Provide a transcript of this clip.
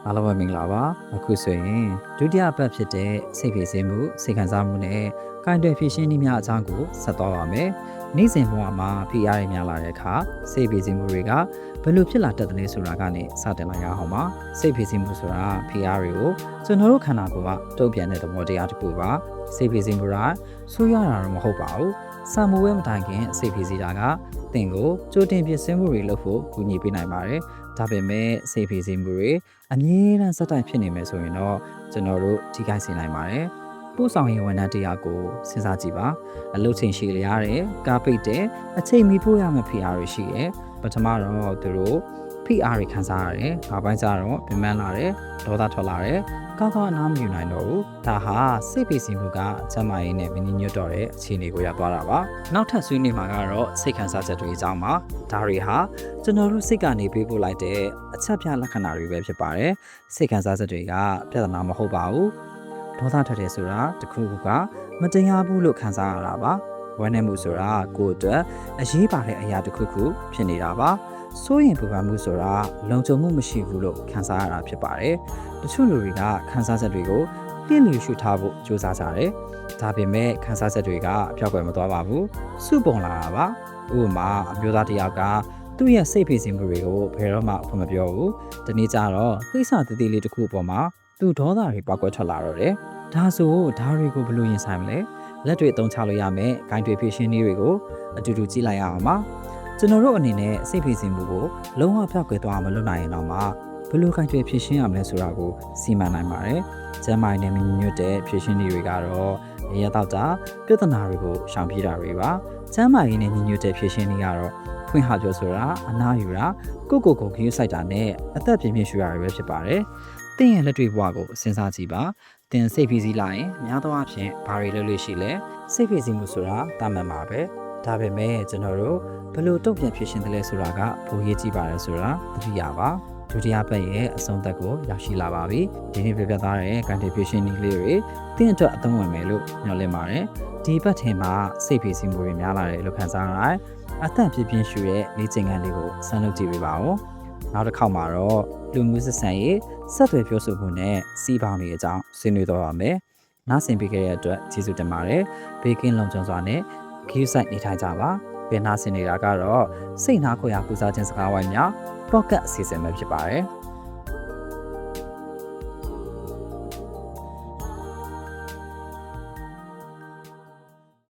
အားလုံးပဲမင်္ဂလာပါအခုဆိုရင်ဒုတိယပတ်ဖြစ်တဲ့စိတ်ဖိစီးမှုစိတ်ခံစားမှုနဲ့ကိုင်တွယ်ဖြည့်ရှင်းနည်းများအကြောင်းကိုဆက်သွားပါမယ်နေ့စဉ်ဘဝမှာဖိအားတွေများလာတဲ့အခါစိတ်ဖိစီးမှုတွေကဘယ်လိုဖြစ်လာတတ်တယ်လဲဆိုတာကနေစတင်လိုက်ရအောင်ပါစိတ်ဖိစီးမှုဆိုတာဖိအားတွေကိုကျွန်တော်တို့ခန္ဓာကိုယ်ကတုံ့ပြန်တဲ့သဘောတရားတစ်ခုပါစိတ်ဖိစီးမှုကဆိုးရတာတော့မဟုတ်ပါဘူးစာမှုဝဲမတိုင်ခင်စိတ်ဖိစီးတာကသင်ကိုကြိုတင်ပြင်ဆင်မှုတွေလုပ်ဖို့ကူညီပေးနိုင်ပါတယ်ဒါပေမဲ့စိတ်ဖိစီးမှုတွေအမြဲတမ်းစက်တိုင်ဖြစ်နေမယ်ဆိုရင်တော့ကျွန်တော်တို့ထိခိုက်စေနိုင်ပါတယ်။ပို့ဆောင်ရေးဝန်ထမ်းတရားကိုစဉ်းစားကြည့်ပါ။အလုပ်ချိန်ရှည်လျားတယ်၊ကားပိတ်တယ်၊အချိန်မီပို့ရမယ့်ဖိအားတွေရှိတယ်။ပထမတော့သူတို့ဖိအားတွေခံစားရတယ်။နောက်ပိုင်းကျတော့ပင်ပန်းလာတယ်၊ဒေါသထွက်လာတယ်။ကောင်းကောင်းအနားမယူနိုင်တော့ဘူး။ဒါဟာစိတ်ဖိစီးမှုကကျန်းမာရေးနဲ့မညီညွတ်တော့တဲ့အခြေအနေကိုရောက်သွားတာပါ။နောက်ထပ်ဆွေးနွေးမှာကတော့စိတ်ခံစားချက်တွေအကြောင်းပါ။ဒါတွေဟာကျွန်တော်တို့စိတ်ကနေပေးပို့လိုက်တဲ့အချက်ပြလက္ခဏာတွေပဲဖြစ်ပါတယ်စိတ်ခံစားချက်တွေကပြဿနာမဟုတ်ပါဘူးဒေါသထွက်တယ်ဆိုတာတခုခုကမတရားဘူးလို့ခံစားရတာပါဝမ်းနည်းမှုဆိုတာကိုယ်အတွက်အရေးပါတဲ့အရာတစ်ခုခုဖြစ်နေတာပါစိုးရင်ပူပန်မှုဆိုတာလုံခြုံမှုမရှိဘူးလို့ခံစားရတာဖြစ်ပါတယ်တချို့လူတွေကခံစားချက်တွေကိုပြည့်လျှူထားဖို့ကြိုးစားကြတယ်ဒါပေမဲ့ခံစားချက်တွေကပျောက်ကွယ်မသွားပါဘူးစုပုံလာတာပါဥပမာအမျိုးသားတစ်ယောက်ကသူ့ရဲ့စိတ်ဖိစီးမှုတွေကိုဘယ်တော့မှဖွင့်မပြောဘူး။ဒီနေ့ကျတော့ကိစ္စတည်တည်လေးတစ်ခုအပေါ်မှာသူဒေါသတွေပောက်ကွဲထွက်လာတော့တယ်။ဒါဆိုဓာတ်တွေကိုဘယ်လိုရင်ဆိုင်မလဲ။လက်တွေအသုံးချလို့ရမယ်။ဂိုင်းတွေဖြည့်ရှင်းနည်းတွေကိုအတူတူကြည့်လိုက်ရအောင်ပါ။ကျွန်တော်တို့အနေနဲ့စိတ်ဖိစီးမှုကိုလုံးဝပြောက်ကွယ်သွားမလုပ်နိုင်ရင်တော့မှဘယ်လိုဂိုင်းတွေဖြည့်ရှင်းရမလဲဆိုတာကိုစီမံနိုင်ပါတယ်။ကျန်းမာရေးနဲ့မညီညွတ်တဲ့ဖြည့်ရှင်းနည်းတွေကတော့ရရတော့တာပြဿနာတွေကိုရှောင်ပြေးတာတွေပါ။ကျန်းမာရေးနဲ့ညီညွတ်တဲ့ဖြည့်ရှင်းနည်းကတော့ဖွင့်ဟပြောဆိုတာအနာယူတာကိုခီးဆိုင်တာနဲ့အသက်ပြင်းပြင်းရှူရတာပဲဖြစ်ပါတယ်။တင်းရဲ့လက်တွေ့ဘဝကိုစဉ်းစားကြည့်ပါ။တင်းစိတ်ဖိစီးလိုက်ရင်များသောအားဖြင့်ဘာတွေလုပ်လို့ရှိလဲ။စိတ်ဖိစီးမှုဆိုတာတာမန်ပါပဲ။ဒါပေမဲ့ကျွန်တော်တို့ဘယ်လိုတုံ့ပြန်ဖြစ်ရှင်တယ်လဲဆိုတာကပိုရေးကြည့်ပါတယ်ဆိုတာသတိရပါ။ဒုတိယပတ်ရဲ့အဆုံးသက်ကိုရောက်ရှိလာပါပြီ။ဒီနေ့ပြပြသားတဲ့ contribution နည်းလေးတွေတင်းအတွက်အသုံးဝင်မယ်လို့ညွှန်လင့်ပါတယ်။ဒီပတ်ထင်မှာစိတ်ဖိစီးမှုတွေများလာတယ်လို့ခန်းစားရတယ်။အသက်ပြင်းပြင်းရှူရဲ့လေ့ကျင့်ခန်းလေးကိုဆန်းလုပ်ကြည့်ပေးပါဦး။နောက်တစ်ခေါက်မှာတော့လူမျိုးဆက်ဆံရေးဆက်သွယ်ပြောဆိုမှုနဲ့စီးပေါင်းတွေအကြောင်းဆွေးနွေးတော့ပါမယ်။နားဆင်ပေးခဲ့တဲ့အတွက်ကျေးဇူးတင်ပါတယ်။ဘေးကင်းလုံခြုံစွာနဲ့ဂရုစိုက်နေထိုင်ကြပါ။ပြန်နာဆင်နေတာကတော့စိတ်နာခွေရပူဇော်ခြင်းစကားဝိုင်းများပေါ့ကတ်အစီအစဉ်ပဲဖြစ်ပါတယ်။